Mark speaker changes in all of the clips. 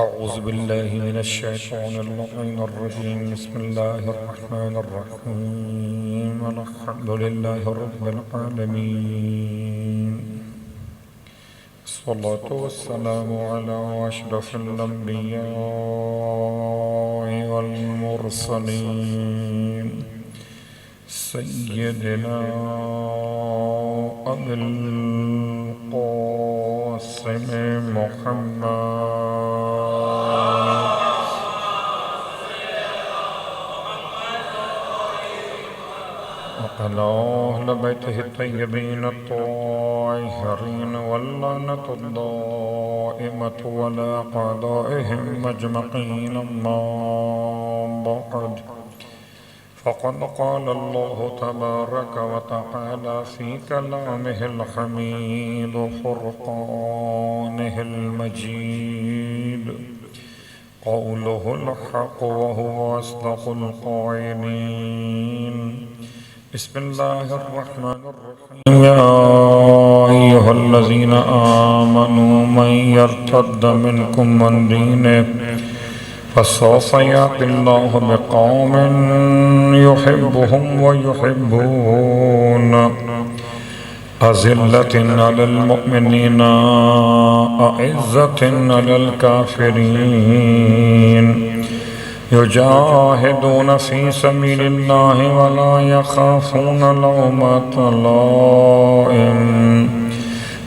Speaker 1: أعوذ بالله من الشيطان اللعين الرجيم بسم الله الرحمن الرحيم الحمد لله رب العالمين الصلاة والسلام على أشرف الأنبياء والمرسلين سيدنا أبي القاسم محمد وعلى أهل بيته الطيبين الطاهرين واللعنة الدائمة على أعدائهم أجمعين أما بعد فقد قال الله تبارك وتعالى في كلامه الحميد وفرقانه المجيد قوله الحق وهو أصدق القائلين بسم الله الرحمن الرحيم يا أيها الذين آمنوا من يرتد منكم عن دينه فسوف يأتي الله بقوم يحبهم ويحبون أذلة على المؤمنين أعزة على الكافرين يجاهدون في سبيل الله ولا يخافون لومة لائم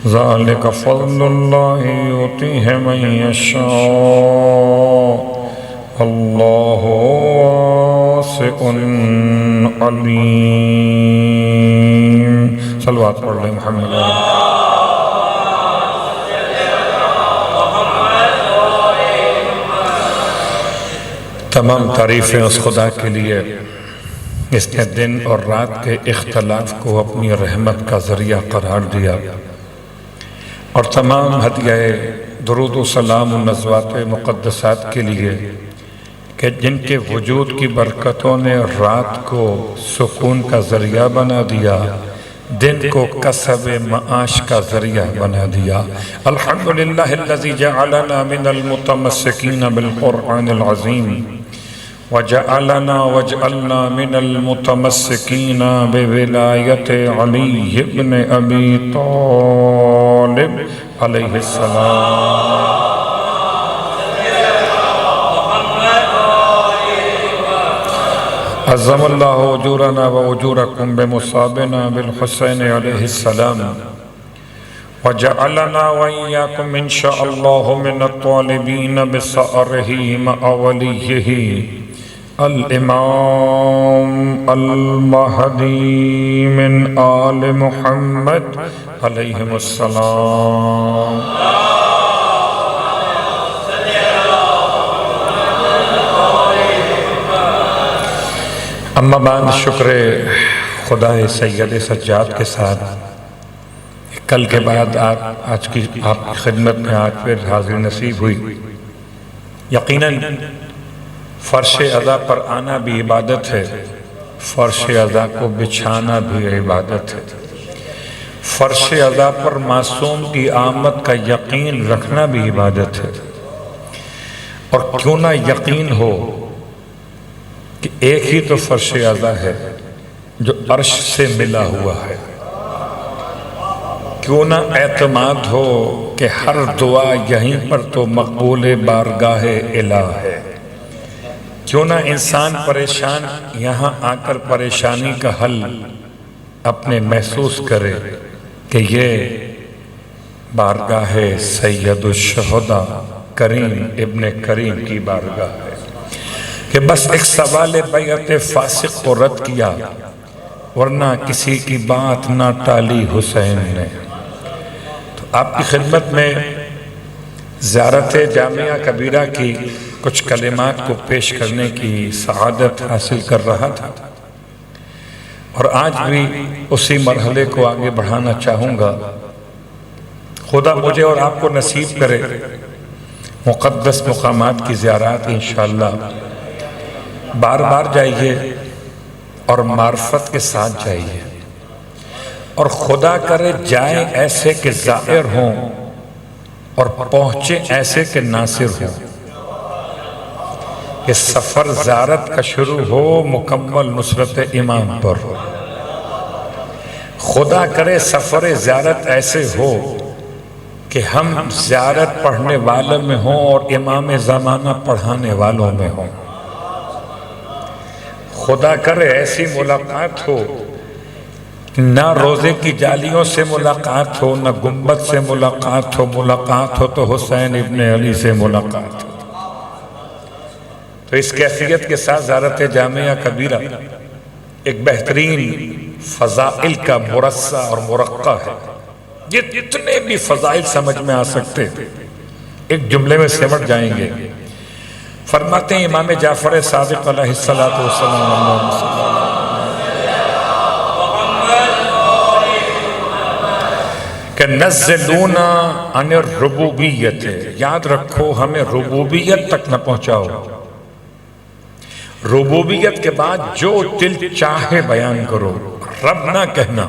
Speaker 1: ذلك فضل الله يؤتيه من يشاء اللہ واسع علیم صلوات پڑھ لیں محمد تمام تعریفیں اس خدا کے لیے اس نے دن اور رات کے اختلاف کو اپنی رحمت کا ذریعہ قرار دیا اور تمام ہدیہ درود و سلام و نزوات مقدسات کے لیے کہ جن کے وجود کی برکتوں نے رات کو سکون کا ذریعہ بنا دیا دن کو کسب معاش کا ذریعہ بنا دیا الحمدللہ الذی جعلنا من المتمسکین بالقرآن العظیم وجعلنا من المتمسکین بولایت علی بن ابی طالب علیہ السلام عظم اللہ اجورنا و اجورکم بمصابنا بالحسین علیہ السلام وجعلنا وإياكم إن شاء الله من الطالبين بثأره مع وليه الإمام المهدي من آل محمد عليهم السلام اما بعد شکر خدا سید سجاد کے ساتھ کل کے بعد آج کی آپ کی خدمت میں آج پھر حاضر نصیب ہوئی یقیناً فرش عزا پر آنا بھی عبادت ہے فرش عزا کو بچھانا بھی عبادت ہے فرش عزا پر معصوم کی آمد کا یقین رکھنا بھی عبادت ہے اور کیوں نہ یقین ہو کہ ایک ہی تو فرش عزا ہے جو عرش سے ملا ہوا ہے کیوں نہ اعتماد ہو کہ ہر دعا یہیں پر تو مقبول بارگاہ الہ ہے کیوں نہ انسان پریشان یہاں آ کر پریشانی کا حل اپنے محسوس کرے کہ یہ بارگاہ سید الشہداء کریم ابن کریم کی بارگاہ ہے کہ بس ایک سوال بیعت فاسق کو رد کیا ورنہ کسی کی بات نہ ٹالی حسین نے تو آپ کی خدمت میں زیارت جامعہ کبیرہ کی کچھ کلمات کو پیش کرنے کی سعادت حاصل کر رہا تھا اور آج بھی اسی مرحلے کو آگے بڑھانا چاہوں گا خدا مجھے اور آپ کو نصیب کرے مقدس مقامات کی زیارات انشاءاللہ بار بار جائیے اور معرفت کے ساتھ جائیے اور خدا کرے جائیں ایسے کہ ظاہر ہوں اور پہنچے ایسے کہ ناصر ہوں کہ سفر زیارت کا شروع ہو مکمل نصرت امام پر ہو۔ خدا کرے سفر زیارت ایسے ہو کہ ہم زیارت پڑھنے والوں میں ہوں اور امام زمانہ پڑھانے والوں میں ہوں۔ خدا کرے ایسی ملاقات ہو، نہ روزے کی جالیوں سے ملاقات ہو، نہ گنبد سے ملاقات ہو، ملاقات ہو تو حسین ابن علی سے ملاقات ہو۔ تو اس کیفیت کے ساتھ زیارت جامعہ کبیرہ ایک بہترین فضائل کا مرصع اور مرقع ہے۔ جتنے بھی فضائل سمجھ میں آ سکتے ایک جملے میں سمٹ جائیں گے۔ فرماتے ہیں امام جعفر صادق علیہ السلام کہ نزلونا عن الربوبیت، یاد رکھو ہمیں ربوبیت تک نہ پہنچاؤ، ربوبیت کے بعد جو دل چاہے بیان کرو، رب نہ کہنا۔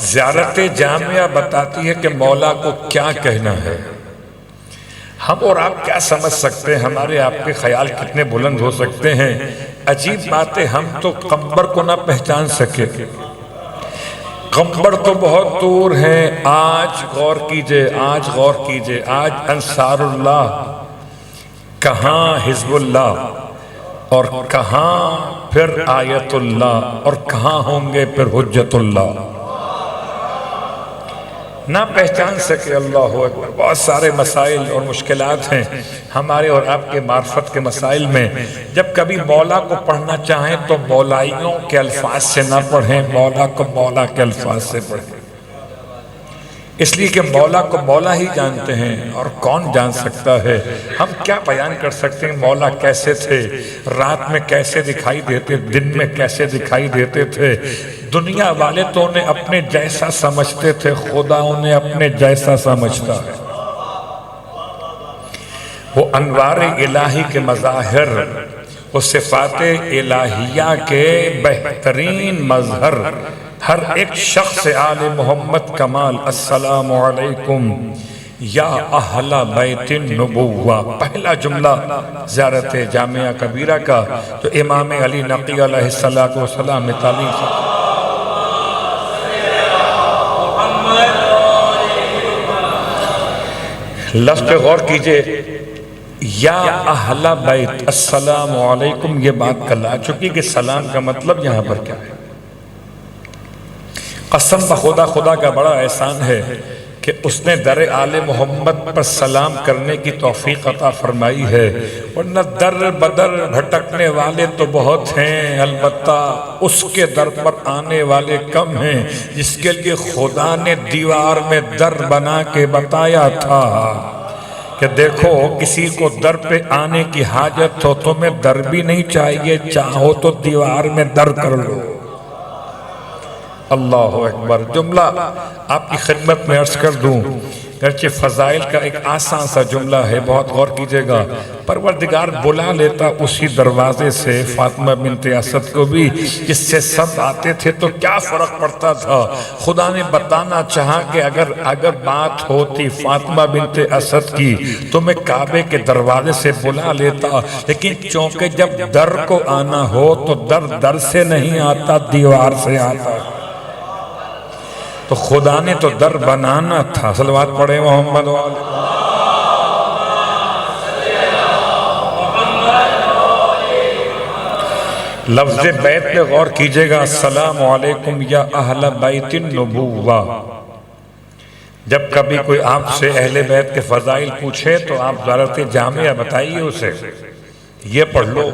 Speaker 1: زیارت جامعہ بتاتی ہے کہ مولا کو کیا کہنا ہے۔ ہم اور آپ کیا سمجھ سکتے ہیں، ہمارے آپ کے خیال کتنے بلند ہو سکتے ہیں۔ عجیب بات ہے، ہم تو قمبر کو نہ پہچان سکے، قمبر تو بہت دور ہیں۔ آج غور کیجئے، آج غور کیجئے، آج انصار اللہ کہاں حزب اللہ، اور کہاں پھر آیت اللہ، اور کہاں ہوں گے پھر حجت اللہ۔ نہ پہچان سکے، اللہ اکبر۔ بہت سارے مسائل اور مشکلات ہیں ہمارے اور آپ کے معرفت کے مسائل میں۔ جب کبھی مولا کو پڑھنا چاہیں تو مولائیوں کے الفاظ سے نہ پڑھیں، مولا کو مولا کے الفاظ سے پڑھیں، اس لیے کہ مولا کو مولا ہی جانتے ہیں، اور کون جان سکتا ہے۔ ہم کیا بیان کر سکتے ہیں مولا کیسے تھے، رات میں کیسے دکھائی دیتے، دن میں کیسے دکھائی دیتے تھے۔ دنیا والے تو انہیں اپنے جیسا سمجھتے تھے، خدا انہیں اپنے جیسا سمجھتا ہے۔ وہ انوار الہی کے مظاہر، وہ صفات الہیہ کے بہترین مظہر، ہر ایک شخص آل محمد کمال۔ السلام علیکم یا اہل بیت النبوہ، پہلا جملہ زیارت جامعہ کبیرہ کا تو امام علی نقی علیہ السلام میں تعلیم سے۔ لفظ پہ غور کیجئے، یا اہل بیت السلام علیکم، یہ بات کل آ چکی کہ سلام کا مطلب یہاں پر کیا ہے۔ قسم بخدا، خدا کا بڑا احسان ہے کہ اس نے در آل محمد پر سلام کرنے کی توفیق عطا فرمائی ہے، ورنہ در بدر بھٹکنے والے تو بہت ہیں، البتہ اس کے در پر آنے والے کم ہیں، جس کے لیے خدا نے دیوار میں در بنا کے بتایا تھا کہ دیکھو کسی کو در پہ آنے کی حاجت ہو، تمہیں در بھی نہیں چاہیے، چاہو تو دیوار میں در کر لو۔ اللہ اکبر۔ جملہ آپ کی خدمت میں عرض کر دوں، گرچہ فضائل کا ایک آسان سا جملہ ہے، بہت غور کیجئے گا۔ پروردگار بلا لیتا اسی دروازے سے فاطمہ بنت اسد کو بھی، جس سے سب آتے تھے، تو کیا فرق پڑتا تھا۔ خدا نے بتانا چاہا کہ اگر بات ہوتی فاطمہ بنت اسد کی تو میں کعبے کے دروازے سے بلا لیتا، لیکن چونکہ جب در کو آنا ہو تو در سے نہیں آتا، دیوار سے آتا۔ تو خدا نے تو در بنانا تھا۔ صلوات پڑھے محمد والے۔ لفظ بیت میں غور کیجئے گا، السلام علیکم یا اہل بیت النبوہ۔ جب کبھی کوئی آپ سے اہل بیت کے فضائل پوچھے تو آپ زیارت جامعہ بتائیے اسے، یہ پڑھ لو۔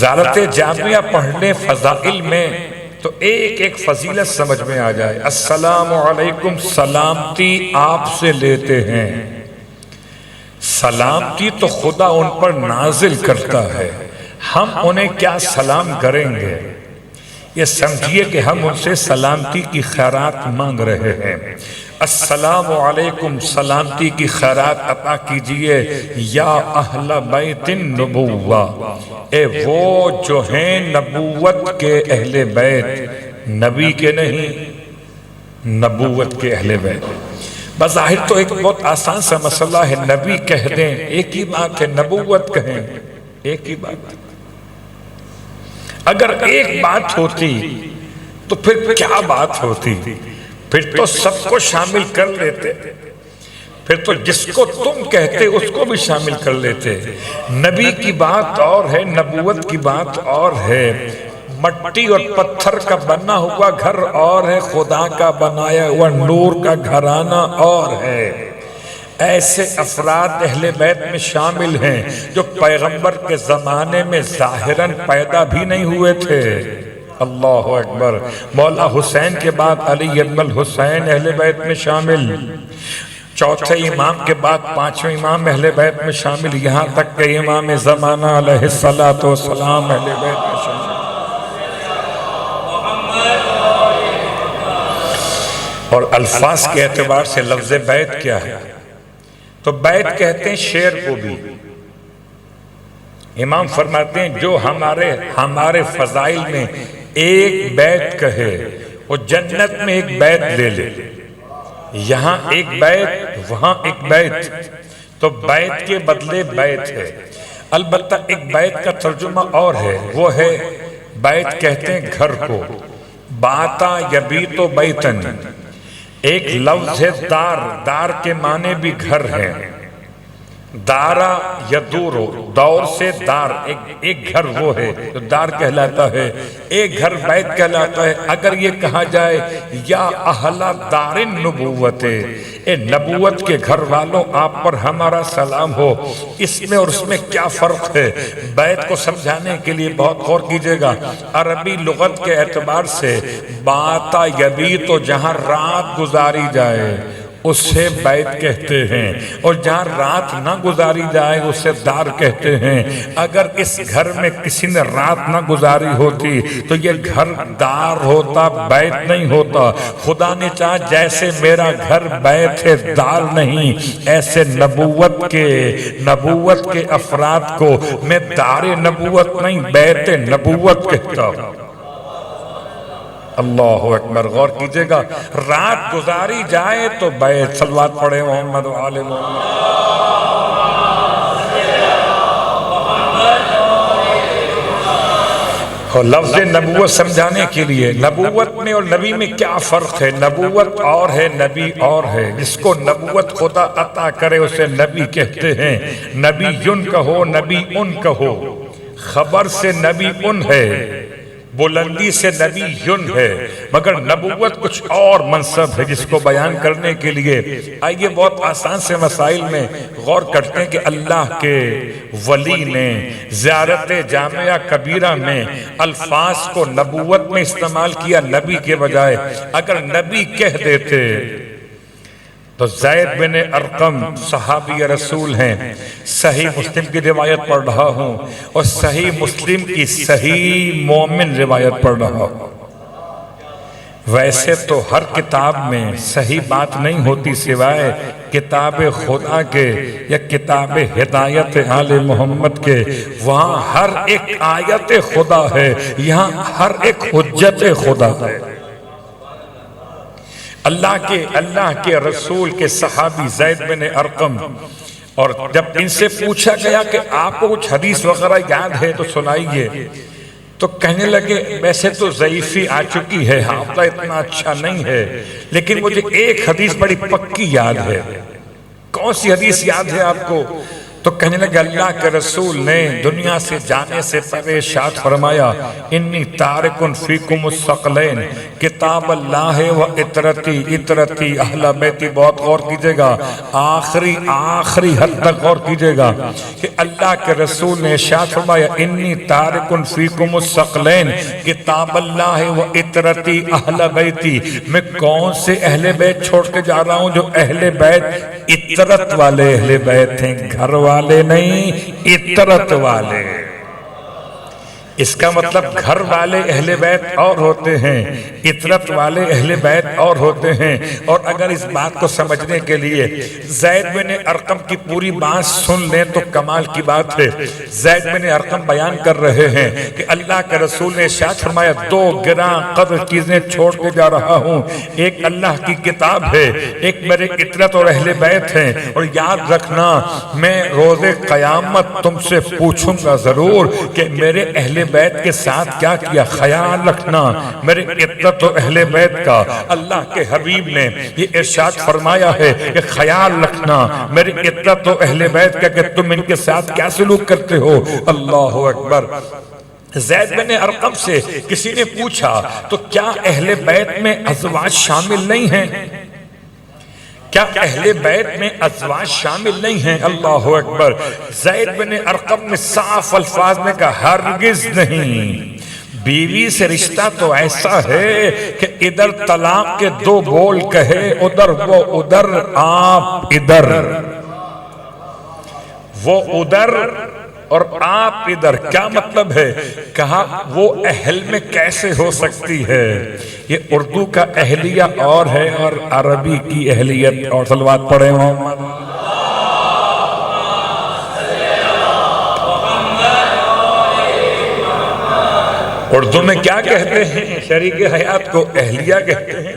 Speaker 1: زیارت جامعہ پڑھنے فضائل میں تو ایک ایک فضیلت سمجھ میں آ جائے۔ السلام علیکم، سلامتی آپ سے لیتے ہیں۔ سلامتی تو خدا ان پر نازل کرتا ہے، ہم انہیں کیا سلام کریں گے؟ یہ سمجھیے کہ ہم ان سے سلامتی کی خیرات مانگ رہے ہیں۔ السلام علیکم، سلامتی کی خیرات عطا کیجئے یا اہل بیت النبوہ، اے وہ جو ہیں نبوت کے اہل بیت، نبی کے نہیں، نبوت کے اہل بیت۔ بظاہر تو ایک بہت آسان سا مسئلہ ہے، نبی کہہ دیں ایک ہی بات ہے، نبوت کہیں ایک ہی بات ہے۔ اگر ایک بات ہوتی تو پھر کیا بات ہوتی؟ پھر تو سب کو شامل کر لیتے، پھر تو جس کو تم کہتے اس کو بھی شامل کر لیتے۔ نبی کی بات اور ہے، نبوت کی بات اور ہے۔ مٹی اور پتھر کا بنا ہوا گھر اور ہے، خدا کا بنایا ہوا نور کا گھرانہ اور ہے۔ ایسے افراد اہل بیت میں شامل ہیں جو پیغمبر کے زمانے میں ظاہراً پیدا بھی نہیں ہوئے تھے۔ اللہ اکبر۔ مولا حسین کے بعد علی ابن الحسین اہل بیت میں شامل، چوتھے امام کے بعد پانچویں امام اہل بیت میں شامل، یہاں تک کہ امام زمانہ علیہ السلام اہل بیت میں شامل۔ اور الفاظ کے اعتبار سے لفظ بیت کیا ہے؟ تو بیت کہتے ہیں شعر کو بھی۔ امام فرماتے ہیں جو ہمارے فضائل میں ایک بیت کہے وہ جنت میں ایک بیت لے لے، یہاں ایک بیت وہاں ایک بیت، تو بیت کے بدلے بیت ہے۔ البتہ ایک بیت کا ترجمہ اور ہے، وہ ہے بیت کہتے ہیں گھر کو، باتا یبیتو بیتن۔ ایک لفظ ہے دار، دار کے معنی بھی گھر ہے، دارا یدورو، دور سے دار، ایک گھر وہ ہے جو دار کہلاتا ہے، ایک گھر بیت کہلاتا ہے۔ اگر یہ کہا جائے یا اہل دار النبوت، اے نبوت کے گھر والوں آپ پر ہمارا سلام ہو، اس میں اور اس میں کیا فرق ہے؟ بیت کو سمجھانے کے لیے بہت غور کیجئے گا۔ عربی لغت کے اعتبار سے باتا یبیتو، جہاں رات گزاری جائے اسے بیت کہتے ہیں، اور جہاں رات نہ گزاری جائے اسے دار کہتے ہیں۔ اگر اس گھر میں کسی نے رات نہ گزاری ہوتی تو یہ گھر دار ہوتا، بیت نہیں ہوتا۔ خدا نے چاہا جیسے میرا گھر بیت ہے دار نہیں، ایسے نبوت کے افراد کو میں دار نبوت نہیں بیت نبوت کہتا ہوں۔ اللہ اکبر۔ غور کیجئے گا، رات گزاری جائے تو بیت، صلوات پڑھے محمد و آل محمد۔ اور لفظ نبوت سمجھانے کے لیے نبوت میں اور نبی میں کیا فرق ہے؟ نبوت اور ہے، نبی اور ہے۔ جس کو نبوت خدا عطا کرے اسے نبی کہتے ہیں۔ نبی یون کہو، نبی ان کہو، خبر سے نبی ان ہے، بلندی سے نبی یون ہے، مگر نبوت کچھ اور منصب ہے جس کو بیان کرنے کے لیے آئیے بہت آسان سے مسائل میں غور کرتے ہیں کہ اللہ کے ولی نے زیارت جامعہ کبیرہ میں الفاظ کو نبوت میں استعمال کیا نبی کے بجائے۔ اگر نبی کہہ دیتے تو زید بن ارقم صحابی رسول ہیں، صحیح مسلم کی روایت پڑھ رہا ہوں اور صحیح مسلم کی صحیح مومن روایت پڑھ رہا ہوں۔ ویسے تو ہر کتاب میں صحیح بات نہیں ہوتی سوائے کتاب خدا کے یا کتاب ہدایت آل محمد کے، وہاں ہر ایک آیت خدا ہے، یہاں ہر ایک حجت خدا ہے۔ اللہ کے رسول کے صحابی زید بن ارقم، اور جب ان سے پوچھا گیا کہ آپ کو کچھ حدیث وغیرہ یاد ہے تو سنائیے، تو کہنے لگے ویسے تو ضعیفی آ چکی ہے، حافظہ اتنا اچھا نہیں ہے، لیکن مجھے ایک حدیث بڑی پکی یاد ہے۔ کون سی حدیث یاد ہے آپ کو؟ تو کہنے لگے اللہ کے رسول نے دنیا سے جانے سے پہلے ارشاد فرمایا انی تارکن فیکم الثقلین، کتاب اللہ و اطرتی، اطرتی اہل بیتی۔ بہت غور کیجئے گا، آخری حد تک غور کیجئے گا کہ اللہ کے رسول نے ارشاد فرمایا انی تارکن فیکم الثقلین، کتاب اللہ و اطرتی اہل بیتی۔ میں کون سے اہل بیت چھوڑ کے جا رہا ہوں جو اہل بیت اطرت والے اہل بیت ہیں، گھر والے نہیں، اطرت والے۔ اس کا مطلب گھر والے اہل بیت اور ہوتے ہیں، اطرت والے اہل بیت اور ہوتے ہیں۔ اور اگر اس بات کو سمجھنے کے لیے زید بن ارقم کی پوری بات سن لیں تو کمال کی بات ہے۔ زید بن ارقم بیان کر رہے ہیں کہ اللہ کے رسول نے ارشاد فرمایا، دو گراں قدر چیزیں چھوڑ کے جا رہا ہوں، ایک اللہ کی کتاب ہے، ایک میرے اطرت اور اہل بیت ہیں، اور یاد رکھنا میں روز قیامت تم سے پوچھوں گا ضرور کہ میرے اہل بیت کے ساتھ کیا کیا۔ خیال رکھنا میرے اطرت و اہل بیت کا۔ اللہ کے حبیب نے یہ ارشاد فرمایا ہے کہ خیال رکھنا میرے اطرت و اہل بیت کا کہ تم ان کے ساتھ کیا سلوک کرتے ہو۔ اللہ اکبر۔ زید بن ارقم سے کسی نے پوچھا تو کیا اہل بیت میں ازواج شامل نہیں ہیں؟ کیا اہل بیت میں ازواج شامل نہیں ہیں؟ اللہ اکبر۔ زید بن ارقم نے صاف الفاظ میں کہا، ہرگز نہیں۔ بیوی سے رشتہ تو ایسا ہے کہ ادھر طلاق کے دو بول کہے، ادھر وہ ادھر، آپ ادھر، وہ ادھر اور آپ ادھر۔ کیا مطلب ہے؟ کہا وہ اہل میں کیسے ہو سکتی ہے؟ یہ اردو کا اہلیہ اور ہے اور عربی کی اہلیت اور۔ صلوات پڑھیں محمد۔ اردو میں کیا کہتے ہیں؟ شریک حیات کو اہلیہ کہتے ہیں،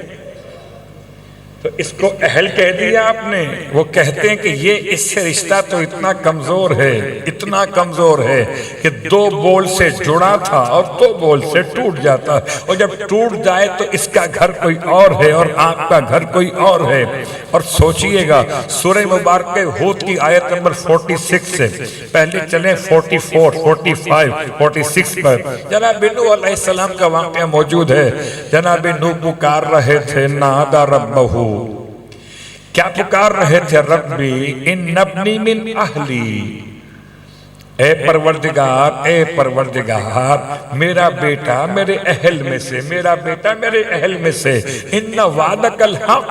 Speaker 1: تو اس کو اہل کہہ دیا آپ نے۔ وہ کہتے ہیں کہ یہ اس سے رشتہ تو اتنا کمزور ہے، اتنا کمزور ہے کہ دو بول سے جڑا تھا اور دو بول سے ٹوٹ جاتا ہے، اور جب ٹوٹ جائے تو اس کا گھر کوئی اور ہے اور آپ کا گھر کوئی اور ہے۔ اور سوچئے گا سورہ مبارکہ ہود کی آیت نمبر 46 سے پہلے چلیں 44، 45، 46 پر جناب نوح علیہ السلام کا واقعہ موجود ہے۔ جناب نوح پکار رہے تھے، نادا ربہو، کیا پکار رہے تھے؟ ربی ان ابنی من اہلی، اے پروردگار، اے پروردگار میرا بیٹا میرے اہل میں سے، میرا بیٹا میرے اہل میں سے، ان وعدک الحق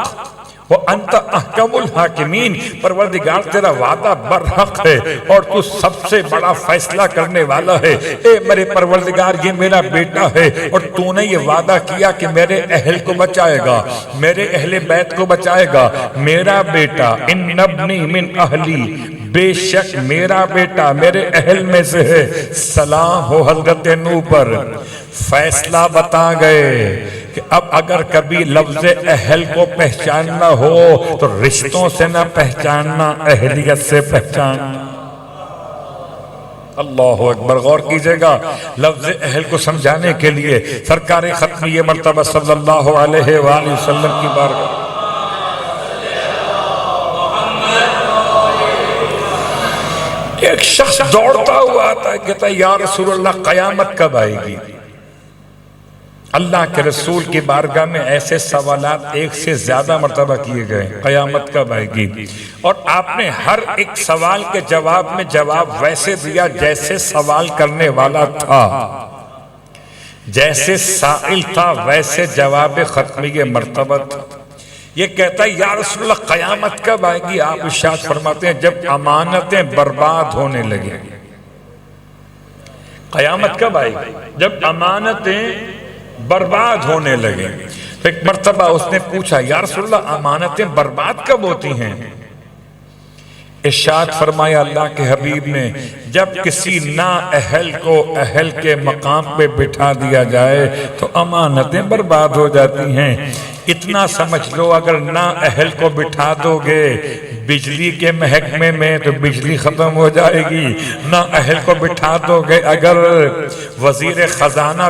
Speaker 1: وانت احکم الحاکمین، پروردگار تیرا وعدہ برحق ہے اور تو سب سے بڑا فیصلہ کرنے والا ہے۔ اے میرے پروردگار یہ میرا بیٹا ہے اور تو نے یہ وعدہ کیا کہ میرے اہل کو بچائے گا، میرے اہل بیت کو بچائے گا۔ میرا بیٹا ان ابنی من اہلی، بے شک میرا بیٹا میرے اہل میں سے ہے۔ سلام ہو حضرت نوح پر۔ فیصلہ بتا گئے کہ اب اگر کبھی لفظ اہل کو پہچاننا ہو تو رشتوں سے نہ پہچاننا، اہلیت سے پہچاننا۔ اللہ اکبر۔ غور کیجئے گا لفظ اہل کو سمجھانے کے لیے سرکار ختم یہ مرتبہ صلی اللہ علیہ وآلہ وسلم کی بارگاہ ایک شخص دوڑتا ہوا آتا ہے، کہتا ہے یا رسول اللہ قیامت کب آئے گی؟ اللہ کے رسول کی بارگاہ میں ایسے سوالات ایک سے زیادہ مرتبہ کیے گئے، قیامت کب آئے گی؟ اور آپ نے ہر ایک سوال کے جواب میں جواب ویسے دیا جیسے سوال کرنے والا تھا، جیسے سائل تھا ویسے جواب ختمی مرتبہ تھا۔ یہ کہتا ہے یا رسول اللہ قیامت کب آئے گی؟ آپ ارشاد فرماتے ہیں جب امانتیں برباد ہونے لگیں۔ قیامت کب آئے گی؟ جب امانتیں برباد ہونے لگیں۔ تو ایک مرتبہ اس نے پوچھا یا رسول اللہ امانتیں برباد کب ہوتی ہیں؟ ارشاد فرمایا اللہ کے حبیب نے جب کسی نا اہل کو اہل کے مقام پہ بٹھا دیا جائے تو امانتیں برباد ہو جاتی ہیں۔ اتنا سمجھ لو اگر نا اہل کو بٹھا دو گے بجلی کے محکمے میں تو بجلی ختم ہو جائے گی، نا اہل کو بٹھا دو گے اگر وزیر خزانہ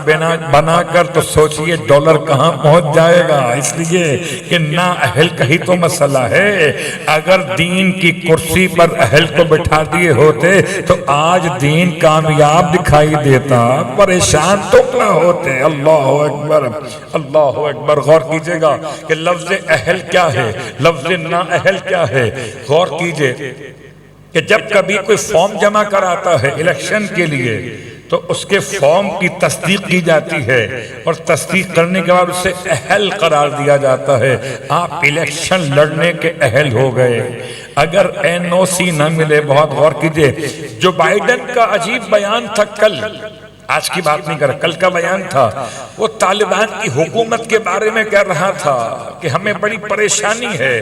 Speaker 1: بنا کر تو سوچئے ڈالر کہاں پہنچ جائے گا۔ اس لیے کہ نا اہل کا ہی تو مسئلہ ہے۔ اگر دین کی کرسی پر اہل کو بٹھا دیے ہوتے تو آج دین کامیاب دکھائی دیتا، پریشان تو نہ ہوتے۔ اللہ اکبر، اللہ اکبر۔ غور کیجئے گا کہ لفظ اہل کیا ہے، لفظ نا اہل کیا ہے۔ غور کیجئے کہ جب کبھی کوئی فارم جمع کراتا ہے الیکشن کے لیے تو اس کے فارم کی تصدیق کی جاتی ہے اور تصدیق کرنے کے بعد اسے اہل قرار دیا جاتا ہے۔ آپ الیکشن لڑنے کے اہل ہو گئے۔ اگر NOC نہ ملے، بہت غور کیجئے، جو بائیڈن کا عجیب بیان تھا کل آج کی بات نہیں کر رہا، کل کا بیان تھا، وہ طالبان کی حکومت کے بارے میں کہہ رہا تھا کہ ہمیں بڑی پریشانی ہے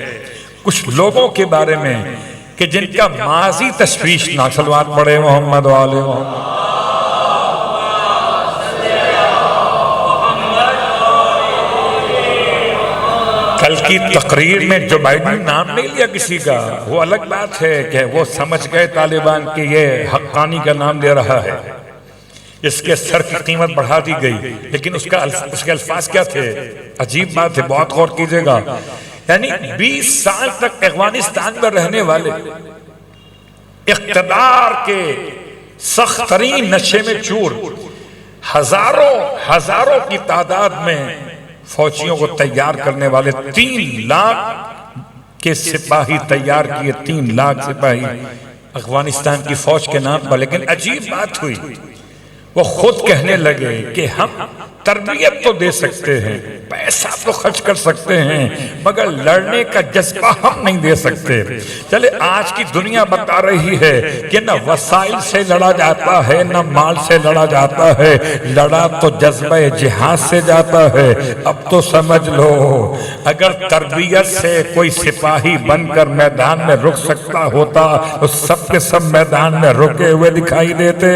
Speaker 1: کچھ لوگوں کے بارے میں کہ جن کا ماضی تشویشناک، صلوات پڑھے محمد و آل محمد۔ کل کی تقریر میں جو بائیڈن نام نہیں لیا کسی کا، وہ الگ بات ہے کہ وہ سمجھ گئے طالبان کہ یہ حقانی کا نام لے رہا ہے، اس کے سر کی قیمت بڑھا دی گئی، لیکن اس کے الفاظ کیا تھے؟ عجیب بات ہے، بہت غور کیجئے گا۔ یعنی 20 سال تک افغانستان میں رہنے والے، اقتدار کے سخت ترین نشے میں چور، ہزاروں کی تعداد میں فوجیوں کو تیار کرنے والے 3 لاکھ کے سپاہی تیار کیے، 3 لاکھ سپاہی افغانستان کی فوج کے نام پر۔ لیکن عجیب بات ہوئی، وہ خود کہنے لگے کہ ہم تربیت تو دے سکتے ہیں، پیسہ تو خرچ کر سکتے ہیں، مگر لڑنے کا جذبہ ہم نہیں دے سکتے۔ چلے آج کی دنیا بتا رہی ہے کہ نہ وسائل سے لڑا جاتا ہے، نہ مال سے لڑا جاتا ہے، لڑا تو جذبہ جہاد سے جاتا ہے۔ اب تو سمجھ لو، اگر تربیت سے کوئی سپاہی بن کر میدان میں رک سکتا ہوتا تو سب کے سب میدان میں رکے ہوئے دکھائی دیتے۔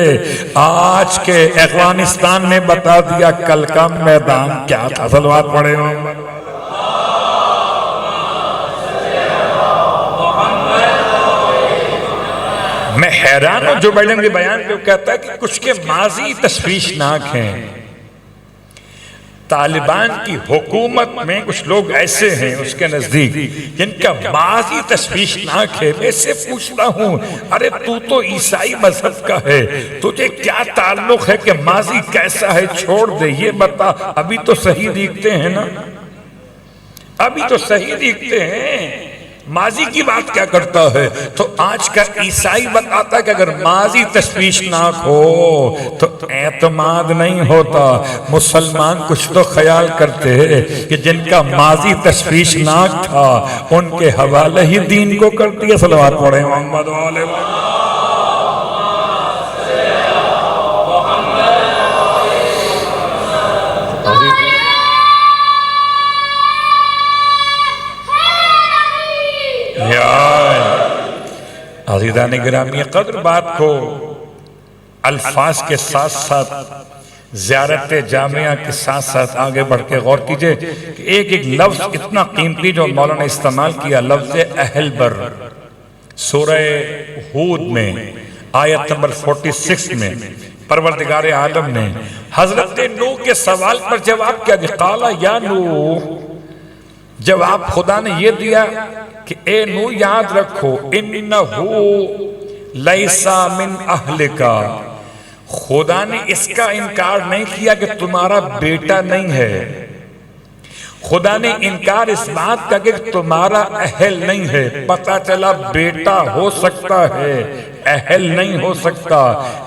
Speaker 1: آج کے افغانستان نے بتا دیا کل کا میدان کیا تھا۔ صلوات پڑھے ہوں۔ میں حیران ہوں جو بائیڈن کے بیان پہ کہتا ہے کہ کچھ کے ماضی تشویشناک ہیں۔ طالبان کی حکومت میں کچھ لوگ ایسے ہیں اس کے نزدیک جن کا ماضی تشویشناک ہے۔ میں اس سے پوچھتا ہوں، ارے تو عیسائی مذہب کا ہے، تجھے کیا تعلق ہے کہ ماضی کیسا ہے؟ چھوڑ دے، یہ بتا، ابھی تو صحیح دیکھتے ہیں نا، ابھی تو صحیح دیکھتے ہیں، ماضی کی بات کیا کرتا ہے؟ تو آج کا عیسائی بتاتا ہے کہ اگر ماضی تشویشناک ہو تو اعتماد نہیں ہوتا۔ مسلمان کچھ تو خیال کرتے ہیں کہ جن کا ماضی تشویشناک تھا ان کے حوالے ہی دین کو کرتی ہے۔ صلوات پڑھیں محمد و آل محمد۔ عزیزان گرامی قدر، بات کو الفاظ کے ساتھ ساتھ زیارت جامعہ کے ساتھ ساتھ آگے بڑھ کے غور کیجئے کہ ایک لفظ اتنا قیمتی جو مولانا نے استعمال کیا، لفظ اہل بر، سورہ ہود میں آیت نمبر 46 میں پروردگار عالم نے حضرت نوح کے سوال پر جواب کیا دیا؟ قال یا نوح، جواب خدا نے یہ دیا کہ اے نوح یاد رکھو، انہو لیسا من اہلکا، خدا نے اس کا انکار نہیں کیا کہ تمہارا بیٹا نہیں ہے، خدا نے انکار اس بات کا کہ تمہارا اہل نہیں ہے۔ پتہ چلا بیٹا ہو سکتا ہے، اہل نہیں ہو سکتا۔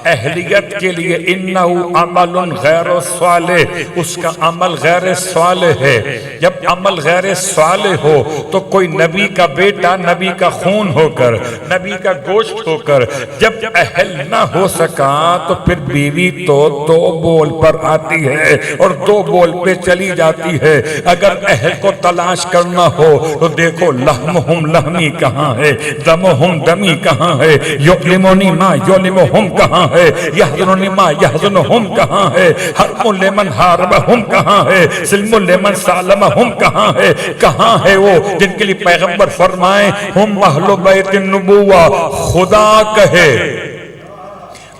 Speaker 1: اہلیت کے لیے انہو عمل غیر صالح، اس کا عمل غیر صالح ہے۔ جب عمل غیر صالح ہو تو کوئی نبی کا بیٹا نبی کا خون ہو کر، نبی کا گوشت ہو کر جب اہل نہ ہو سکا تو پھر بیوی تو 2 بول پر آتی ہے اور 2 بول پہ چلی جاتی ہے۔ اگر اہل کو تلاش کرنا ہو تو دیکھو لحمہم لحمی کہاں ہے، دمہم دمی کہاں ہے، یعلمونی ما یعلمہم کہاں ہے، یحزنونی ما یحزنہم کہاں ہے، حرم لمن حاربہم کہاں ہے، سلم لمن سالمہم کہاں ہے، کہاں ہے وہ جن کے لیے پیغمبر فرمائیں ہم اہل بیت النبوہ، خدا کہے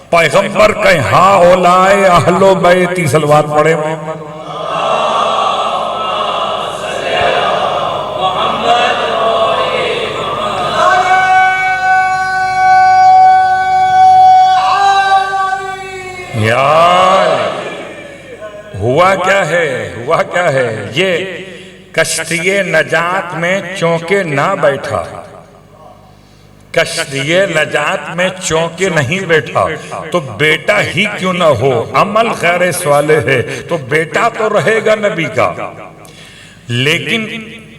Speaker 1: پیغمبر کہیں ہاں اولائے اہل بیتی۔ صلوات پڑھیں محمد۔ ہوا کیا ہے یہ کشتی نجات میں چونکے نہ بیٹھا، کشتی نجات میں چونکے نہیں بیٹھا تو بیٹا ہی کیوں نہ ہو، عمل غیر صالح ہے تو بیٹا تو رہے گا نبی کا، لیکن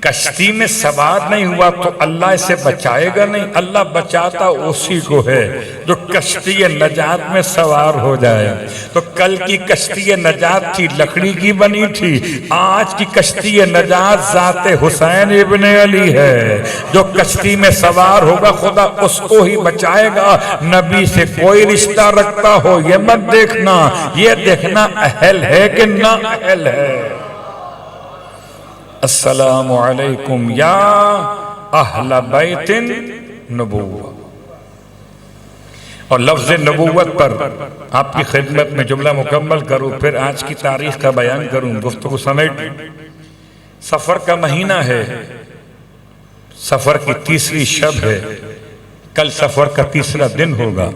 Speaker 1: کشتی میں سوار نہیں ہوا تو اللہ اسے بچائے گا نہیں، اللہ بچاتا اسی کو ہے جو کشتی نجات میں سوار ہو جائے۔ تو کل کی کشتی نجات تھی، لکڑی کی بنی تھی، آج کی کشتی نجات ذات حسین ابن علی ہے۔ جو کشتی میں سوار ہوگا خدا اس کو ہی بچائے گا۔ نبی سے کوئی رشتہ رکھتا ہو یہ مت دیکھنا، یہ دیکھنا اہل ہے کہ نہ اہل ہے۔ السلام علیکم یا اہل بیت نبوہ۔ اور لفظ نبوت پر آپ کی خدمت میں جملہ مکمل کروں، پھر آج کی تاریخ کا بیان کروں، گفتگو سمیٹ۔ سفر کا مہینہ ہے، سفر کی تیسری شب ہے، کل سفر کا تیسرا دن ہوگا،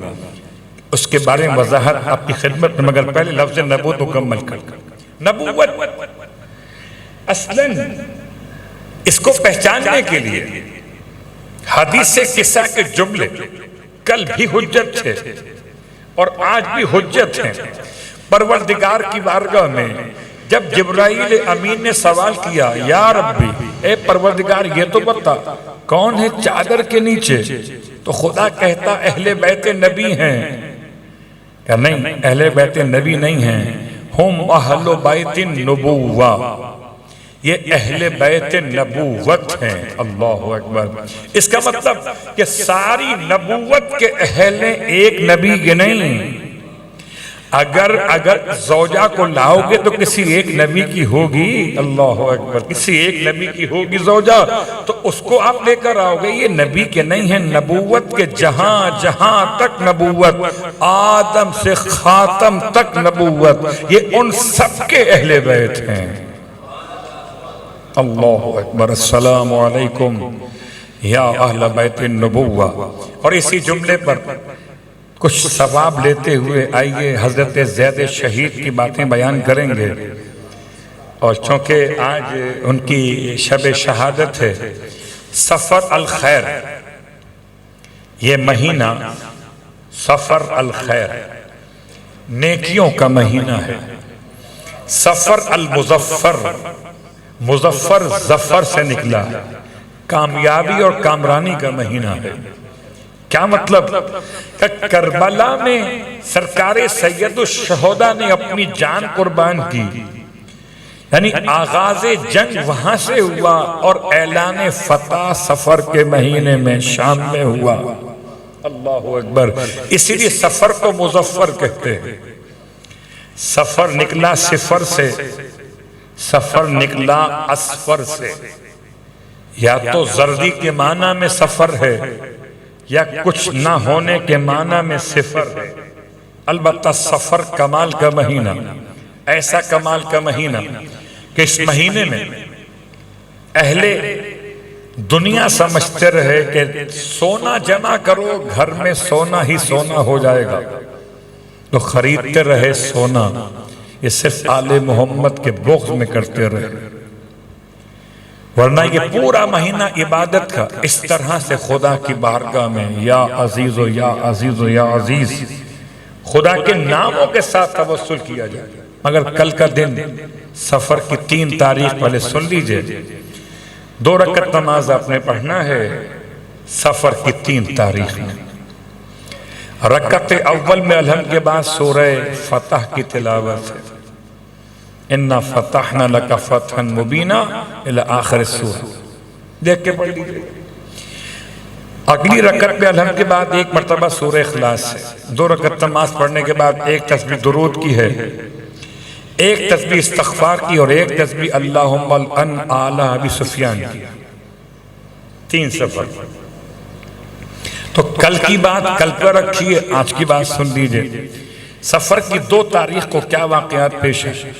Speaker 1: اس کے بارے میں وضاحت آپ کی خدمت میں، مگر پہلے لفظ نبوت مکمل کر۔ نبوت اصلاً اس کو پہچاننے کے لیے حدیث قصہ کے جملے کل بھی حجت تھے اور آج بھی حجت ہیں۔ پروردگار کی بارگاہ میں جب جبرائیل امین نے سوال کیا، یا ربی اے پروردگار یہ تو بتا کون ہے چادر کے نیچے، تو خدا کہتا اہل بیت نبی ہیں۔ کہ نہیں، اہل بیت نبی نہیں ہیں، ہم اہل بیت نبوہ، یہ اہل بیت نبوت ہیں۔ اللہ اکبر۔ اس کا مطلب کہ ساری نبوت کے اہل ایک نبی کے نہیں۔ اگر زوجہ کو لاؤ گے تو کسی ایک نبی کی ہوگی، اللہ اکبر، کسی ایک نبی کی ہوگی زوجہ، تو اس کو آپ لے کر آؤ گے، یہ نبی کے نہیں ہیں۔ نبوت کے جہاں جہاں تک نبوت، آدم سے خاتم تک نبوت، یہ ان سب کے اہل بیت ہیں۔ اللہ اکبر۔ السلام علیکم یا اہل بیت النبوہ۔ اور اسی جملے پر کچھ ثواب لیتے ہوئے آئیے حضرت زید شہید کی باتیں بیان کریں گے، اور چونکہ آج ان کی شب شہادت ہے۔ سفر الخیر، یہ مہینہ سفر الخیر نیکیوں کا مہینہ ہے۔ سفر المظفر، مظفر ظفر سے نکلا، کامیابی اور کامرانی کا مہینہ ہے۔ کیا مطلب؟ کہ کربلا میں سرکار سید الشہداء نے اپنی جان قربان کی، یعنی آغاز جنگ وہاں سے ہوا اور اعلان فتح سفر کے مہینے میں شام میں ہوا۔ اللہ اکبر۔ اسی لیے سفر کو مظفر کہتے ہیں۔ سفر نکلا صفر سے، سفر نکلا اسفر سے، یا تو زردی کے معنی میں سفر ہے یا کچھ نہ ہونے کے معنی میں صفر ہے۔ البتہ سفر کمال کا مہینہ، ایسا کمال کا مہینہ کہ اس مہینے میں اہل دنیا سمجھتے رہے کہ سونا جمع کرو گھر میں سونا ہی سونا ہو جائے گا، تو خریدتے رہے سونا، یہ صرف آل محمد کے بغض میں کرتے رہے، ورنہ یہ پورا مہینہ عبادت کا اس طرح سے خدا کی بارگاہ میں یا عزیز و یا عزیز و یا عزیز خدا کے ناموں کے ساتھ توسل کیا جائے۔ مگر کل کا دن سفر کی 3 تاریخ پہلے سن لیجئے، 2 رکعت نماز آپ نے پڑھنا ہے سفر کی 3 تاریخ میں۔ رکعت اول میں الحمد کے بعد سورہ فتح کی تلاوت ہے، اِنَّا فَتَحْنَا لَكَ فَتْحًا مُبِينًا الى آخر السورہ، دیکھ کے پڑھ لیجئے۔ اگلی رکعت میں الحمد کے بعد 1 مرتبہ سورہ اخلاص ہے، 2 رکعت نماز پڑھنے کے بعد 1 تسبیح درود کی ہے، 1 تسبیح استغفار کی، اور 1 تسبیح اللہم الان آلہ ابی سفیان کی۔ 3 سفر۔ تو کل کی بات کل پر رکھیے، آج کی بات سن لیجئے۔ سفر کی 2 تاریخ کو کیا واقعات پیش ہیں؟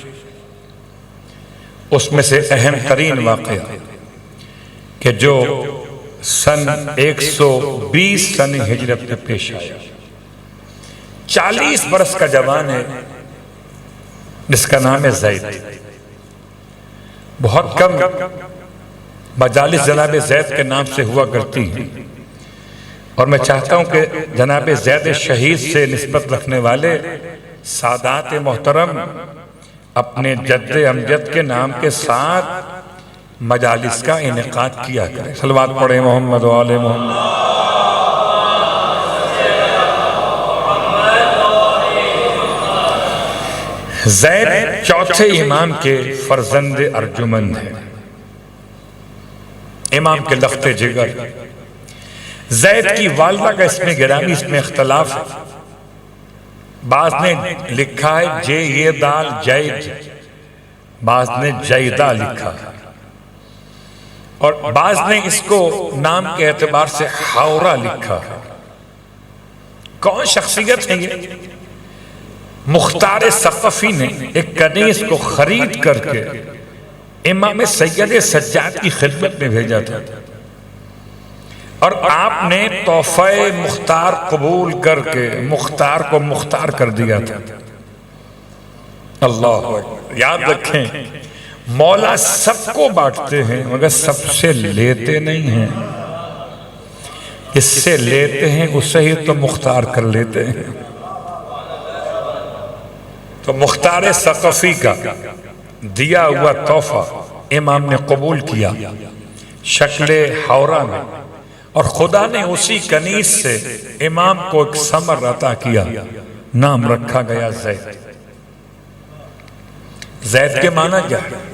Speaker 1: اس میں سے اہم ترین واقعہ کہ جو سن 120 سن ہجرت میں پیش آیا، 40 برس کا جوان ہے جس کا نام ہے زید۔ بہت کم مجالس جناب زید کے نام سے ہوا کرتی ہیں، اور میں چاہتا ہوں کہ جناب زید شہید سے نسبت رکھنے والے سادات محترم اپنے جد امجد کے نام کے ساتھ مجالس کا انعقاد کیا کریں۔ صلوات پڑھیں محمد و آل محمد۔ زید چوتھے امام کے فرزند ارجمند ہیں، امام کے لخت جگر۔ زید کی والدہ کا اسم گرامی، اس میں اختلاف ہے، بعض نے لکھا ہے جے یہ دال جید، بعض نے جیدہ لکھا ہے، اور بعض نے اس کو نام کے اعتبار سے حورہ لکھا ہے۔ کون شخصیت ہے یہ؟ مختار ثقفی نے ایک کنیز کو خرید کر کے امام سید سجاد کی خدمت میں بھیجا تھا، اور آپ نے تحفہ مختار قبول کر کے مختار کو مختار کر دیا تھا۔ اللہ اکبر۔ یاد رکھیں، مولا سب کو بانٹتے ہیں مگر سب سے لیتے نہیں ہیں، اس سے لیتے ہیں اسے ہی تو مختار کر لیتے ہیں۔ تو مختار ثقفی کا دیا ہوا تحفہ امام نے قبول کیا شکل حورہ میں، اور خدا نے اسی کنیز سے امام کو ایک ثمر عطا کیا، نام رکھا گیا زید۔ زید کے معنی کیا ہے؟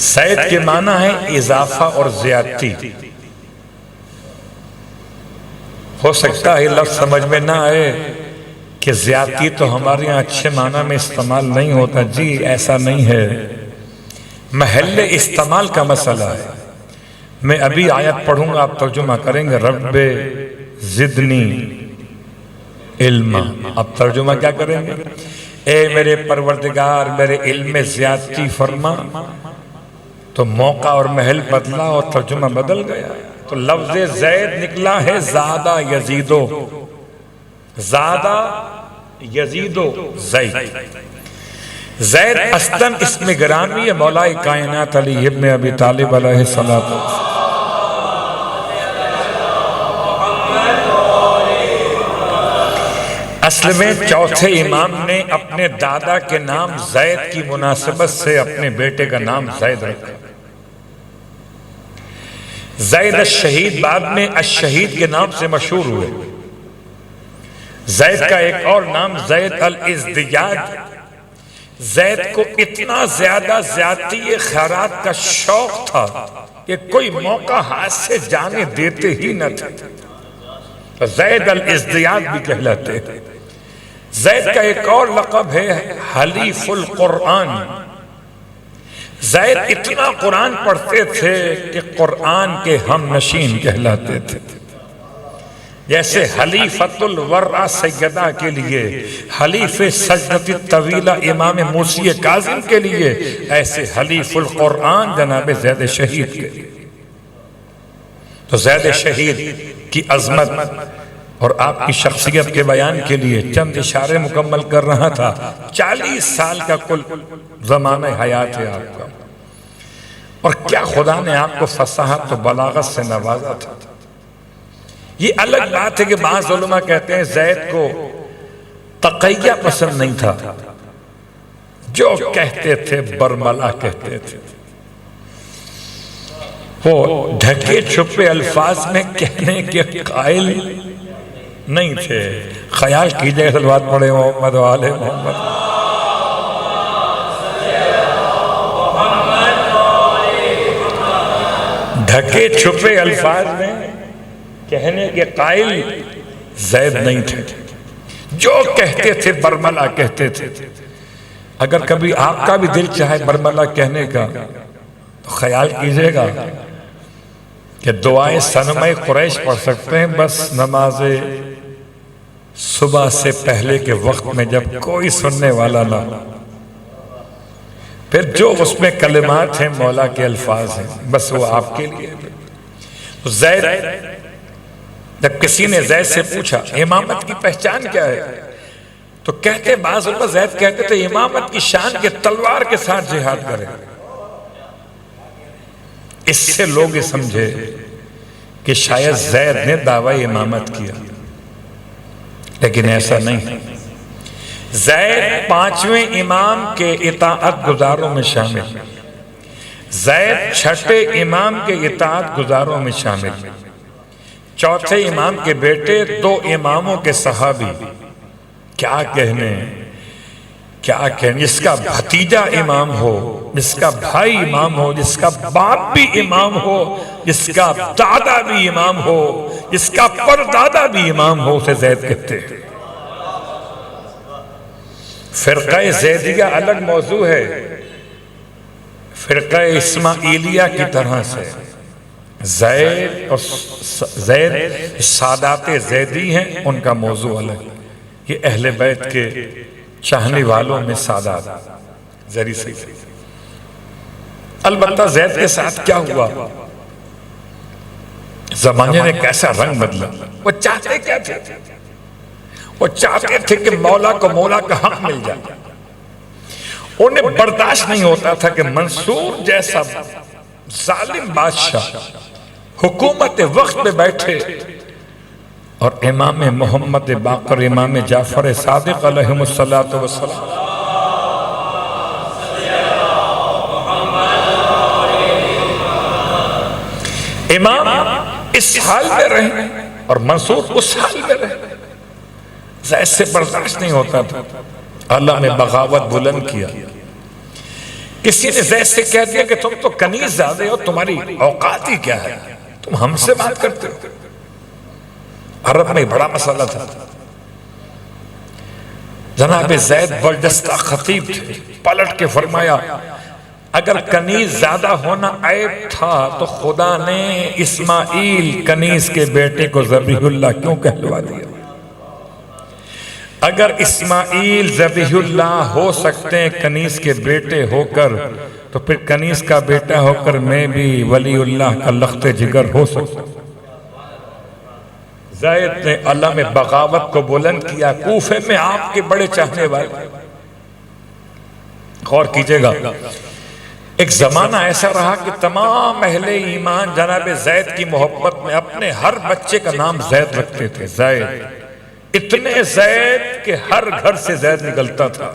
Speaker 1: زید کے معنی ہے اضافہ اور زیادتی۔ ہو سکتا ہے لفظ سمجھ میں نہ آئے کہ زیادتی تو ہمارے یہاں اچھے معنی میں استعمال نہیں ہوتا، جی ایسا نہیں ہے، محل استعمال کا مسئلہ ہے۔ میں ابھی آیت پڑھوں گا، آپ ترجمہ کریں گے، رب زدنی علما۔ اب ترجمہ کیا کریں گے؟ اے میرے پروردگار میرے علم میں زیادتی فرما۔ تو موقع اور محل بدلا اور ترجمہ بدل گیا، تو لفظ زید نکلا ہے زادہ یزیدو، زادہ یزیدو زید۔ زید اصلاً اسم گرامی ہے مولا کائنات علی ابن ابی طالب علیہ السلام۔ اصل میں چوتھے امام نے اپنے دادا کے نام زید کی مناسبت سے اپنے بیٹے کا نام زید رکھا۔ زید الشہید بعد میں الشہید کے نام سے مشہور ہوئے۔ زید کا ایک اور نام زید الازدیاد۔ زید کو اتنا زیادہ زیادتی خیرات کا شوق تھا کہ کوئی موقع ہاتھ سے جانے دیتے ہی نہ تھے، زید الازدیاد بھی کہلاتے ہیں۔ زید کا ایک اور لقب ہے حلیف القرآن۔ زید اتنا قرآن پڑھتے تھے کہ قرآن کے ہم نشین کہلاتے تھے، جیسے حلیفۃ الورع سیدہ کے لیے، حلیف سجدۃ الطویلہ امام موسی کاظم کے لیے، ایسے حلیف القرآن جناب زید شہید کے لیے۔ تو زید شہید کی عظمت اور آپ کی شخصیت کے بیان کے لیے چند اشارے مکمل کر رہا تھا۔ 40 سال کا کل زمانہ حیات ہے آپ کا، اور کیا خدا نے آپ کو فصاحت و بلاغت سے نوازا تھا۔ یہ الگ بات ہے کہ بعض علماء کہتے ہیں زید کو تقیہ پسند نہیں تھا، جو کہتے تھے برملا کہتے تھے، وہ ڈھکے چھپے الفاظ میں کہنے کے قائل نہیں تھے۔ خیال کیجئے، صلوات پڑھے محمد و آل محمد۔ ڈھکے چھپے الفاظ میں کہنے کے قائل زید نہیں تھے، جو کہتے تھے برملا کہتے تھے۔ اگر کبھی آپ کا بھی دل چاہے برملا کہنے کا تو خیال کیجئے گا کہ دعائیں صنمِ قریش پڑھ سکتے ہیں، بس نماز صبح سے پہلے کے وقت میں جب کوئی سننے والا نہ، پھر جو اس میں کلمات ہیں مولا کے الفاظ ہیں، بس وہ آپ کے لیے۔ زید، جب کسی نے زید سے پوچھا امامت کی پہچان کیا ہے، تو کہتے بعض علماء زید کہتے تھے امامت کی شان کے تلوار کے ساتھ جہاد کرے۔ اس سے لوگ سمجھے کہ شاید زید نے دعوی امامت کیا، لیکن ایسا نہیں۔ زید 5ویں امام کے اطاعت گزاروں میں شامل، زید چھٹے امام کے اطاعت گزاروں میں شامل، چوتھے امام کے بیٹے، 2 اماموں کے صحابی، کیا کہنے جس کا بھتیجا امام ہو، جس کا بھائی امام ہو، جس کا باپ بھی امام ہو، جس کا دادا بھی امام ہو، جس کا پردادا بھی امام ہو، اسے زید کہتے ہیں۔ فرقہ زیدیہ الگ موضوع ہے، فرقہ اسماعیلیہ کی طرح سے زید سادات زیدی ہیں، ان کا موضوع الگ۔ یہ اہل بیت کے چاہنے والوں میں سادات زری سے، البتہ زید کے ساتھ کیا ہوا، زمانے نے کیسا رنگ بدلا۔ وہ چاہتے کیا تھے؟ وہ چاہتے تھے کہ مولا کو مولا کا حق مل جائے۔ انہیں برداشت نہیں ہوتا تھا کہ منصور جیسا ظالم بادشاہ حکومت وقت پہ بیٹھے اور امام محمد باقر، امام جعفر صادق علیہ السلام امام اس حال میں رہے اور منصور اس حال میں رہے۔ زید سے برداشت نہیں ہوتا تھا۔ اللہ نے بغاوت بلند کیا۔ کسی نے زید سے کہہ دیا کہ تم تو کنیز زیادہ ہو، تمہاری اوقات ہی کیا ہے، تم ہم سے بات کرتے ہو۔ عرب میں بڑا مسئلہ تھا۔ جناب زید برجستہ خطیب تھے، پلٹ کے فرمایا اگر کنیز زیادہ ہونا عیب تھا تو خدا نے اسماعیل کنیز کے بیٹے کو ذبیح اللہ کیوں کہلوا دیا؟ اگر اسماعیل ذبیح اللہ ہو سکتے ہیں کنیز کے بیٹے ہو کر، تو پھر کنیز کا بیٹا ہو کر میں بھی ولی اللہ کا لخت جگر ہو سکتا۔ زید نے اللہ میں بغاوت کو بلند کیا۔ کوفے میں آپ کے بڑے چاہنے والے، غور کیجئے گا، ایک زمانہ ایسا رہا کہ تمام اہل ایمان جناب زید کی محبت میں اپنے ہر بچے کا نام زید رکھتے تھے۔ زید، اتنے زید کہ ہر گھر سے زید نکلتا تھا۔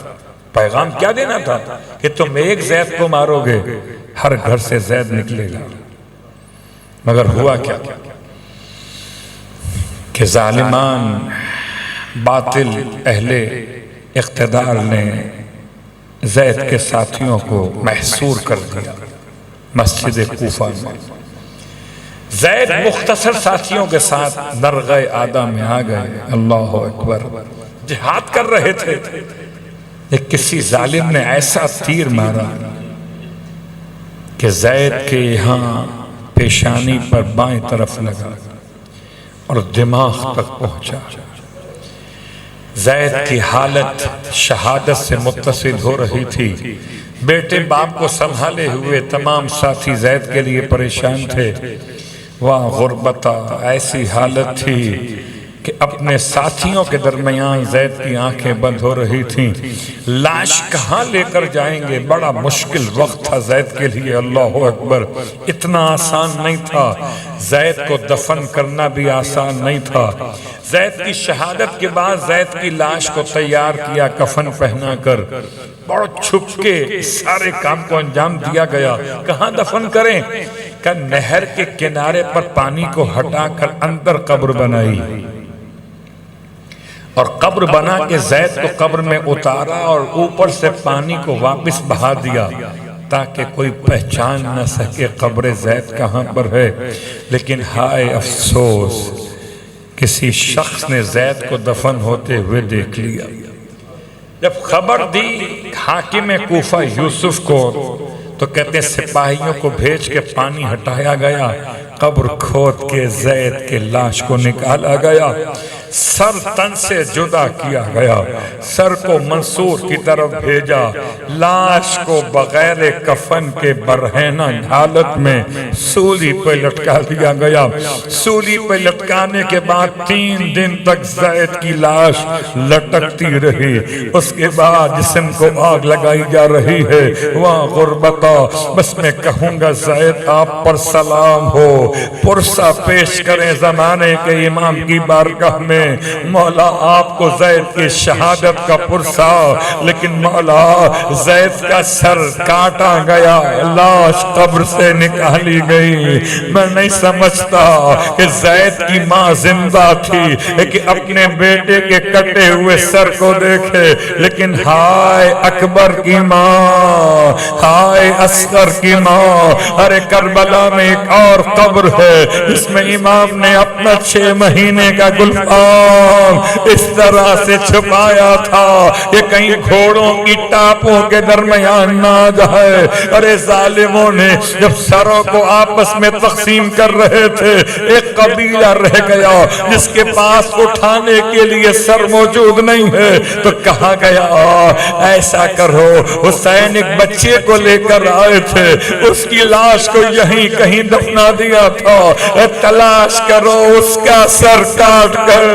Speaker 1: پیغام کیا دینا تھا کہ تم ایک زید کو مارو گے، ہر گھر سے زید نکلے گا۔ مگر ہوا کیا کہ ظالمان باطل اہل اقتدار نے زید کے ساتھیوں کو محصور کر دیا مسجد کوفہ میں۔ زید مختصر ساتھیوں کے ساتھ درگاہ آدھا میں آ گئے، اللہ اکبر، جہاد کر رہے تھے کہ کسی ظالم نے ایسا تیر مارا کہ زید کے یہاں پیشانی پر بائیں طرف لگا اور دماغ تک پہنچا۔ زید کی حالت شہادت سے متصل ہو رہی تھی۔ بیٹے باپ کو سنبھالے ہوئے تمام ساتھی زید کے لیے پریشان تھے۔ واہ غربتہ، ایسی حالت تھی کہ اپنے ساتھیوں کے درمیان زید کی آنکھیں بند ہو رہی تھیں۔ لاش کہاں لے کر جائیں گے؟ بڑا مشکل وقت تھا زید کے لیے، اللہ اکبر، اتنا آسان نہیں تھا۔ زید کو دفن کرنا بھی آسان نہیں تھا۔ زید کی شہادت کے بعد زید کی لاش کو تیار کیا، کفن پہنا کر بہت چھپ کے سارے کام کو انجام دیا گیا۔ کہاں دفن کریں؟ کہ نہر کے کنارے پر پانی کو ہٹا کر اندر قبر بنائی اور قبر بنا کے زید کو قبر میں اتارا اور اوپر سے پانی کو واپس بہا دیا تاکہ کوئی پہچان نہ سکے قبر زید کہاں پر ہے۔ لیکن ہائے افسوس، کسی شخص نے زید کو دفن ہوتے ہوئے دیکھ لیا۔ جب خبر دی حاکم کوفہ یوسف کو تو کہتے ہیں سپاہیوں کو بھیج کے پانی ہٹایا گیا، قبر کھود کے زید کے لاش کو نکالا گیا، سر تن سے جدا کیا گیا، سر کو منصور کی طرف بھیجا، لاش کو بغیر کفن کے برہنہ حالت میں سولی پہ لٹکا دیا گیا۔ سولی پہ لٹکانے کے بعد 3 دن تک زید کی لاش لٹکتی رہی۔ اس کے بعد جسم کو آگ لگائی جا رہی ہے۔ وہاں غربتہ، بس میں کہوں گا زید آپ پر سلام ہو، پرسہ پیش کریں زمانے کے امام کی بارگاہ میں، مولا آپ کو زید کی شہادت کا پرسہ، لیکن مولا زید کا سر کاٹا گیا، لاش قبر سے نکالی گئی۔ میں نہیں سمجھتا کہ زید کی ماں زندہ تھی کہ اپنے بیٹے کے کٹے ہوئے سر کو دیکھے، لیکن ہائے اکبر کی ماں، ہائے اصغر کی ماں، ارے کربلا میں ایک اور قبر ہے جس میں امام نے اپنا 6 مہینے کا گلفام اس طرح سے چھپایا تھا کہ کہیں گھوڑوں کی ٹاپوں کے درمیان نہ جائے۔ ارے ظالموں نے جب سروں کو آپس میں تقسیم کر رہے تھے، ایک قبیلہ رہ گیا جس کے پاس اٹھانے کے لیے سر موجود نہیں ہے، تو کہا گیا ایسا کرو، حسین ایک بچے کو لے کر آئے تھے، اس کی لاش کو یہیں کہیں دفنا دیا تھا، تلاش کرو اس کا سر کاٹ کر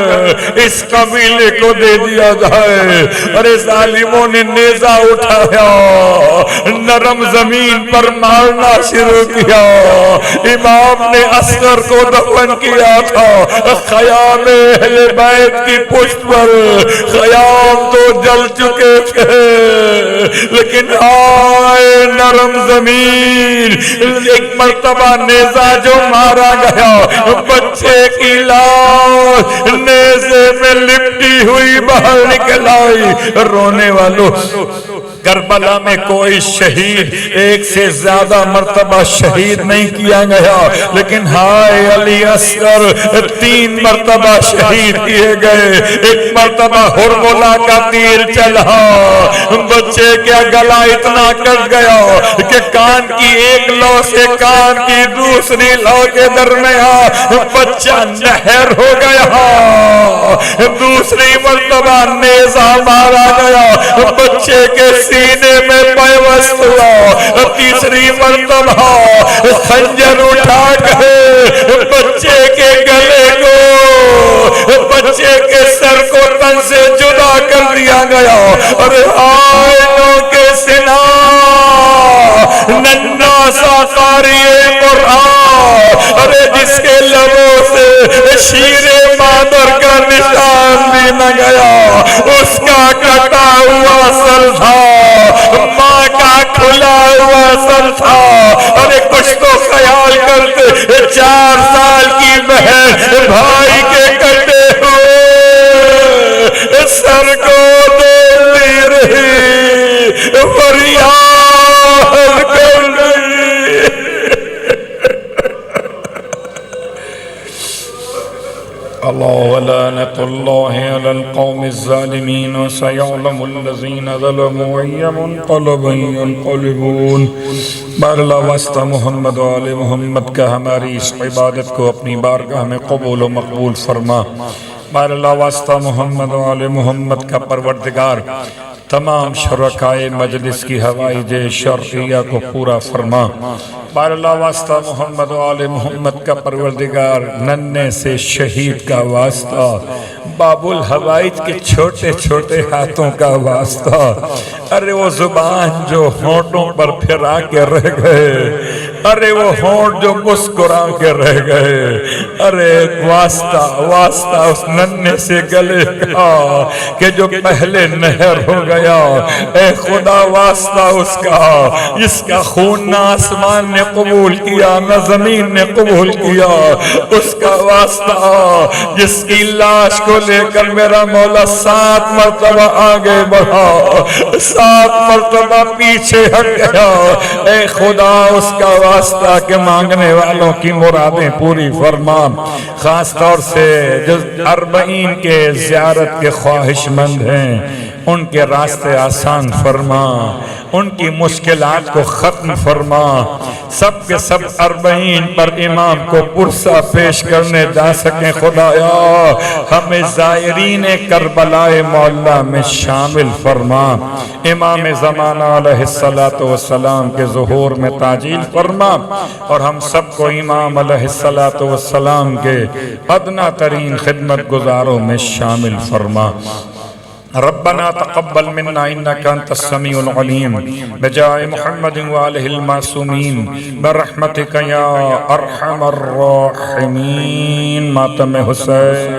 Speaker 1: اس قبیلے کو دے دیا جائے۔ ارے ظالموں نے نیزہ اٹھایا، نرم زمین پر مارنا شروع کیا۔ امام نے اصغر کو دفن کیا تھا، خیام اہل بیت کی پشت پر خیام تو جل چکے تھے، لیکن آئے نرم زمین، ایک مرتبہ نیزہ جو مارا گیا، بچے کی لاش نیزے میں لپٹی ہوئی باہر نکل آئی۔ رونے والوں، کربلا میں کوئی شہید ایک سے زیادہ مرتبہ شہید نہیں کیا گیا، لیکن ہائے علی اصغر 3 مرتبہ شہید کیے گئے۔ ایک مرتبہ ہرملا کا تیر چلا، بچے کا گلا اتنا کٹ گیا کہ کان کی ایک لو سے کان کی دوسری لو کے درمیان بچہ نہر ہو گیا۔ دوسری مرتبہ نیزہ مارا گیا، بچے کے سینے میں پیوست ہوا۔ تیسری مرتبہ خنجر اٹھا کے بچے کے گلے کو، بچے کے سر کو تن سے جدا کر دیا گیا، اور آئینوں کے سنا ننھا سا قاری قرآن، ارے جس کے لبوں سے شیر مادر کا نشان بھی نہ گیا، اس کا کٹا ہوا سر تھا، ماں کا کھلا ہوا سر تھا۔ ارے کچھ تو خیال کرتے، 4 سال کی بہن بھائی کے کٹے ہوئے سر کو دیکھتی رہی، فریاد کر رہی۔ اللہ لعنت اللہ علی القوم الظالمین، وسيعلم الذین ظلموا أي منقلب ينقلبون۔ بار اللہ واسطہ محمد و آل محمد کا ہماری اس عبادت کو اپنی بارگاہ میں قبول و مقبول فرما۔ بار اللہ واسطہ محمد و آل محمد کا پروردگار تمام شرکائے مجلس کی حوائج شرعیہ کو پورا فرما۔ بار اللہ واسطہ محمد و آل محمد کا پروردگار ننھے سے شہید کا واسطہ، باب الحوائج کے چھوٹے چھوٹے ہاتھوں کا واسطہ، ارے وہ زبان جو ہونٹوں پر پھرا کے رہ گئے، ارے وہ ہونٹ جو مسکرا کے رہ گئے، ارے واسطہ اس ننھے سے گلے کا کہ جو پہلے نہر ہو گیا، اے خدا واسطہ اس کا جس کا خون نہ آسمان نے قبول کیا نہ زمین نے قبول کیا، اس کا واسطہ جس کی لاش کو لے کر میرا مولا 7 مرتبہ آگے بڑھا، 7 مرتبہ پیچھے ہٹ گیا، اے خدا اس کا واسطہ کہ مانگنے والوں کی مرادیں پوری فرما۔ خاص طور سے جو 40 کے زیارت کے خواہش مند ہیں، ان کے راستے آسان فرما، ان کی مشکلات کو ختم فرما، سب کے سب 40 پر امام کو پرسہ پیش کرنے جا سکیں خدایا، ہمیں زائرین کربلا معلیٰ میں شامل فرما، امام زمانہ علیہ السلام کے ظہور میں تعجیل فرما، اور ہم سب کو امام علیہ السلام کے ادنیٰ ترین خدمت گزاروں میں شامل فرما۔ ربنا تقبل منا انك انت السميع العليم بجاه محمد وآله المعصومين برحمتك يا ارحم الراحمين. ماتم حسین